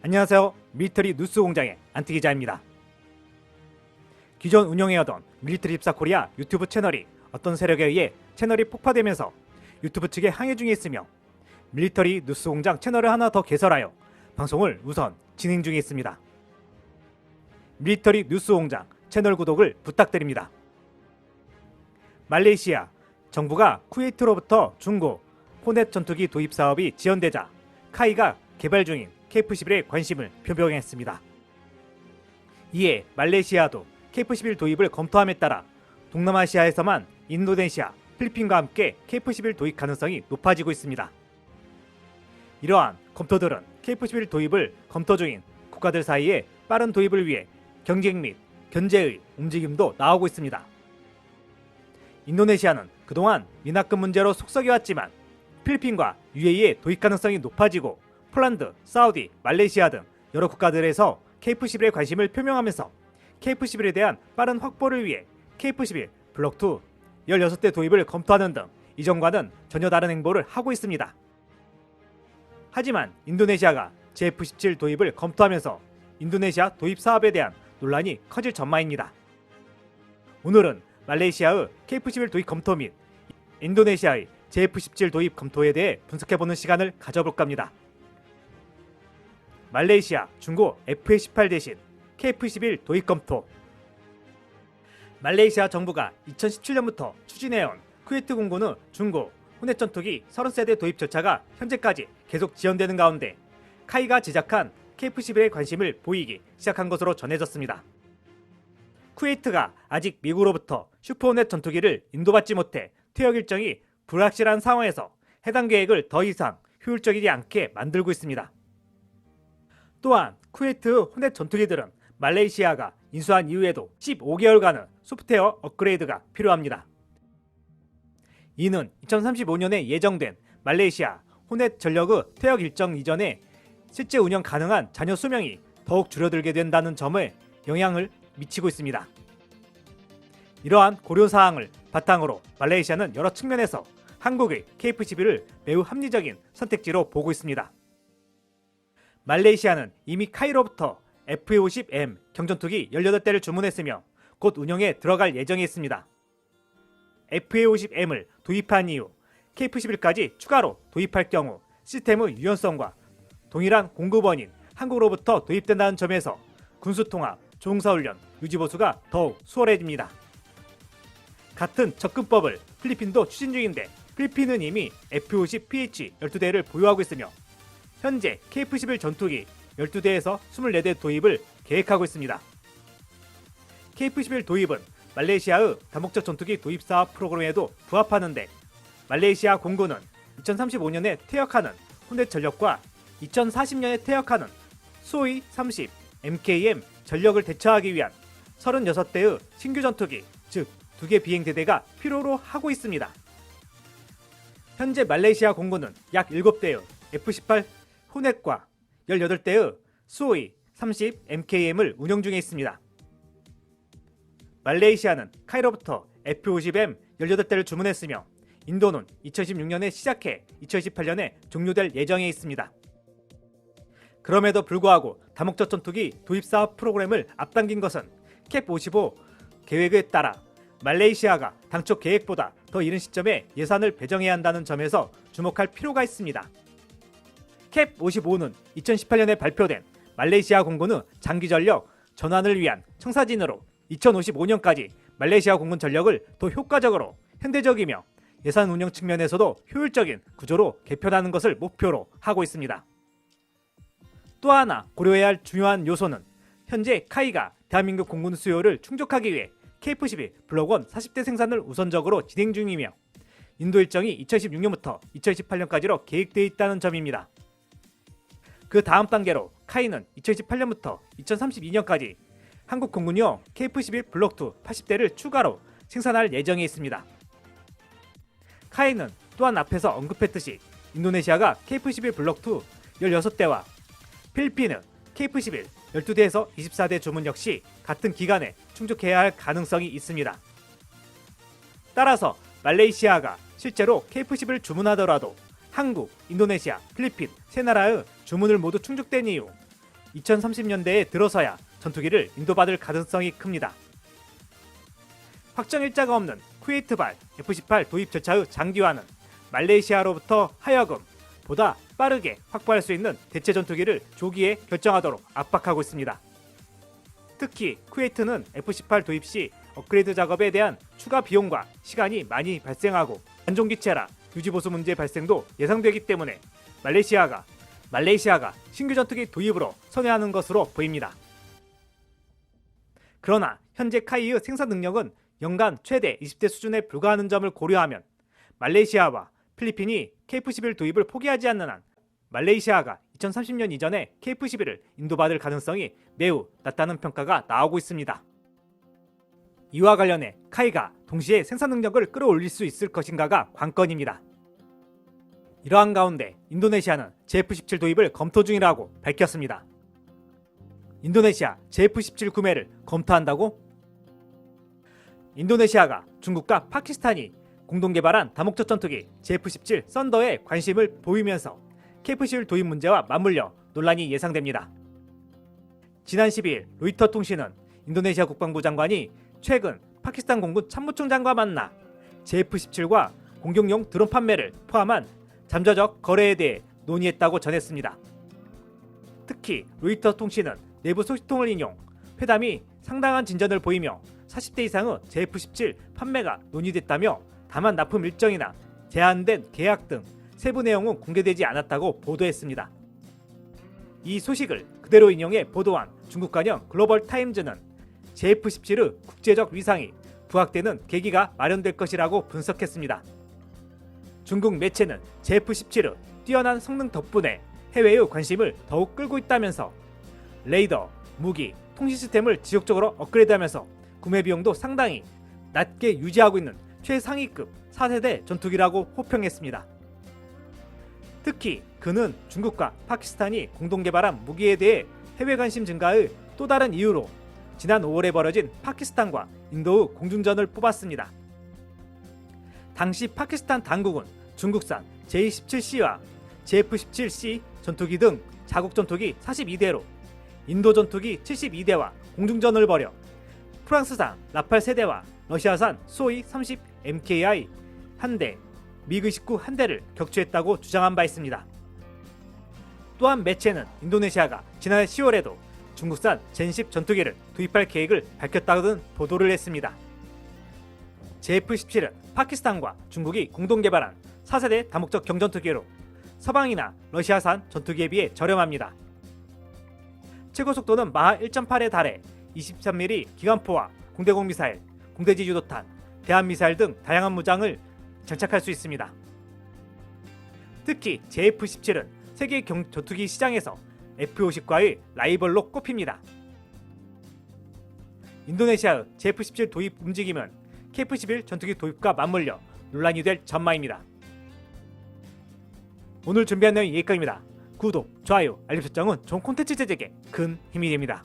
안녕하세요. 밀리터리 뉴스공장의 안티기자입니다. 기존 운영해오던 밀리터리24코리아 유튜브 채널이 어떤 세력에 의해 채널이 폭파되면서 유튜브 측에 항의 중에 있으며 밀리터리 뉴스공장 채널을 하나 더 개설하여 방송을 우선 진행 중에 있습니다. 밀리터리 뉴스공장 채널 구독을 부탁드립니다. 말레이시아 정부가 쿠웨이트로부터 중고 호넷 전투기 도입 사업이 지연되자 카이가 개발 중인 KF-11에 관심을 표명했습니다. 이에 말레이시아도 KF-11 도입을 검토함에 따라 동남아시아에서만 인도네시아, 필리핀과 함께 KF-11 도입 가능성이 높아지고 있습니다. 이러한 검토들은 KF-11 도입을 검토 중인 국가들 사이에 빠른 도입을 위해 경쟁 및 견제의 움직임도 나오고 있습니다. 인도네시아는 그동안 미납금 문제로 속썩여왔지만 필리핀과 UAE의 도입 가능성이 높아지고 폴란드, 사우디, 말레이시아 등 여러 국가들에서 KF-11에 관심을 표명하면서 KF-11에 대한 빠른 확보를 위해 KF-11 블록 2 16대 도입을 검토하는 등 이전과는 전혀 다른 행보를 하고 있습니다. 하지만 인도네시아가 JF-17 도입을 검토하면서 인도네시아 도입 사업에 대한 논란이 커질 전망입니다. 오늘은 말레이시아의 KF-11 도입 검토 및 인도네시아의 JF-17 도입 검토에 대해 분석해보는 시간을 가져볼까 합니다. 말레이시아 중고 FA-18 대신 KF-11 도입 검토. 말레이시아 정부가 2017년부터 추진해온 쿠웨이트 공군의 중고 호넷 전투기 30세대 도입 절차가 현재까지 계속 지연되는 가운데 카이가 제작한 KF-11에 관심을 보이기 시작한 것으로 전해졌습니다. 쿠웨이트가 아직 미국으로부터 슈퍼호넷 전투기를 인도받지 못해 퇴역 일정이 불확실한 상황에서 해당 계획을 더 이상 효율적이지 않게 만들고 있습니다. 또한 쿠웨이트 호넷 전투기들은 말레이시아가 인수한 이후에도 15개월간의 소프트웨어 업그레이드가 필요합니다. 이는 2035년에 예정된 말레이시아 호넷 전력의 퇴역 일정 이전에 실제 운영 가능한 잔여 수명이 더욱 줄어들게 된다는 점에 영향을 미치고 있습니다. 이러한 고려사항을 바탕으로 말레이시아는 여러 측면에서 한국의 KF-11을 매우 합리적인 선택지로 보고 있습니다. 말레이시아는 이미 카이로부터 FA-50M 경전투기 18대를 주문했으며 곧 운영에 들어갈 예정에 있습니다. FA-50M을 도입한 이후 KF-11까지 추가로 도입할 경우 시스템의 유연성과 동일한 공급원인 한국으로부터 도입된다는 점에서 군수통합, 조종사훈련, 유지보수가 더욱 수월해집니다. 같은 접근법을 필리핀도 추진 중인데 필리핀은 이미 F-50PH 12대를 보유하고 있으며 현재 KF-11 전투기 12대에서 24대 도입을 계획하고 있습니다. KF-11 도입은 말레이시아의 다목적 전투기 도입 사업 프로그램에도 부합하는데 말레이시아 공군은 2035년에 퇴역하는 호넷 전력과 2040년에 퇴역하는 수호이 30 MKM 전력을 대처하기 위한 36대의 신규 전투기, 즉 2개 비행대대가 필요로 하고 있습니다. 현재 말레이시아 공군은 약 7대의 F-18 호넷과 18대의 수호이 30 MKM을 운영 중에 있습니다. 말레이시아는 카이로부터 F-50M 18대를 주문했으며 인도는 2016년에 시작해 2018년에 종료될 예정에 있습니다. 그럼에도 불구하고 다목적 전투기 도입 사업 프로그램을 앞당긴 것은 캡55 계획에 따라 말레이시아가 당초 계획보다 더 이른 시점에 예산을 배정해야 한다는 점에서 주목할 필요가 있습니다. 캡55는 2018년에 발표된 말레이시아 공군의 장기전력 전환을 위한 청사진으로 2055년까지 말레이시아 공군 전력을 더 효과적으로 현대적이며 예산 운영 측면에서도 효율적인 구조로 개편하는 것을 목표로 하고 있습니다. 또 하나 고려해야 할 중요한 요소는 현재 카이가 대한민국 공군 수요를 충족하기 위해 KF-12 블록 1 40대 생산을 우선적으로 진행 중이며 인도 일정이 2016년부터 2018년까지로 계획되어 있다는 점입니다. 그 다음 단계로 카이는 2018년부터 2032년까지 한국 공군용 KF-11 블록 2 80대를 추가로 생산할 예정에 있습니다. 카이는 또한 앞에서 언급했듯이 인도네시아가 KF-11 블록 2 16대와 필리핀은 KF-11 12대에서 24대 주문 역시 같은 기간에 충족해야 할 가능성이 있습니다. 따라서 말레이시아가 실제로 KF-11을 주문하더라도 한국, 인도네시아, 필리핀 세 나라의 주문을 모두 충족된 이후 2030년대에 들어서야 전투기를 인도받을 가능성이 큽니다. 확정 일자가 없는 쿠웨이트발 F-18 도입 절차의 장기화는 말레이시아로부터 하여금 보다 빠르게 확보할 수 있는 대체 전투기를 조기에 결정하도록 압박하고 있습니다. 특히 쿠웨이트는 F-18 도입 시 업그레이드 작업에 대한 추가 비용과 시간이 많이 발생하고 안종기체라 유지보수 문제 발생도 예상되기 때문에 말레이시아가 신규 전투기 도입으로 선회하는 것으로 보입니다. 그러나 현재 카이의 생산 능력은 연간 최대 20대 수준에 불과하는 점을 고려하면 말레이시아와 필리핀이 KF-11 도입을 포기하지 않는 한 말레이시아가 2030년 이전에 KF-11을 인도받을 가능성이 매우 낮다는 평가가 나오고 있습니다. 이와 관련해 카이가 동시에 생산 능력을 끌어올릴 수 있을 것인가가 관건입니다. 이러한 가운데 인도네시아는 JF-17 도입을 검토 중이라고 밝혔습니다. 인도네시아 JF-17 구매를 검토한다고? 인도네시아가 중국과 파키스탄이 공동 개발한 다목적 전투기 JF-17 썬더에 관심을 보이면서 KF-11 도입 문제와 맞물려 논란이 예상됩니다. 지난 12일 로이터 통신은 인도네시아 국방부 장관이 최근 파키스탄 공군 참모총장과 만나 JF-17과 공격용 드론 판매를 포함한 잠재적 거래에 대해 논의했다고 전했습니다. 특히 로이터 통신은 내부 소식통을 인용, 회담이 상당한 진전을 보이며 40대 이상의 JF-17 판매가 논의됐다며 다만 납품 일정이나 제한된 계약 등 세부 내용은 공개되지 않았다고 보도했습니다. 이 소식을 그대로 인용해 보도한 중국 관영 글로벌 타임즈는 JF-17의 국제적 위상이 부각되는 계기가 마련될 것이라고 분석했습니다. 중국 매체는 JF-17의 뛰어난 성능 덕분에 해외의 관심을 더욱 끌고 있다면서 레이더, 무기, 통신 시스템을 지속적으로 업그레이드하면서 구매 비용도 상당히 낮게 유지하고 있는 최상위급 4세대 전투기라고 호평했습니다. 특히 그는 중국과 파키스탄이 공동 개발한 무기에 대해 해외 관심 증가의 또 다른 이유로 지난 5월에 벌어진 파키스탄과 인도의 공중전을 뽑았습니다. 당시 파키스탄 당국은 중국산 J-17C와 JF-17C 전투기 등 자국 전투기 42대로 인도 전투기 72대와 공중전을 벌여 프랑스산 라팔 세대와 러시아산 소이 30 MKI 1대, 미그 19 1대를 격추했다고 주장한 바 있습니다. 또한 매체는 인도네시아가 지난해 10월에도 중국산 젠10 전투기를 도입할 계획을 밝혔다는 보도를 했습니다. JF-17은 파키스탄과 중국이 공동 개발한 4세대 다목적 경전투기로 서방이나 러시아산 전투기에 비해 저렴합니다. 최고 속도는 마하 1.8에 달해 23mm 기관포와 공대공 미사일, 공대지 유도탄, 대함 미사일 등 다양한 무장을 장착할 수 있습니다. 특히 JF-17은 세계 전투기 시장에서 F-50과의 라이벌로 꼽힙니다. 인도네시아의 JF-17 도입 움직임은 KF-11 전투기 도입과 맞물려 논란이 될 전망입니다. 오늘 준비한 내용이 여기까지입니다. 구독, 좋아요, 알림 설정은 좋은 콘텐츠 제작에 큰 힘이 됩니다.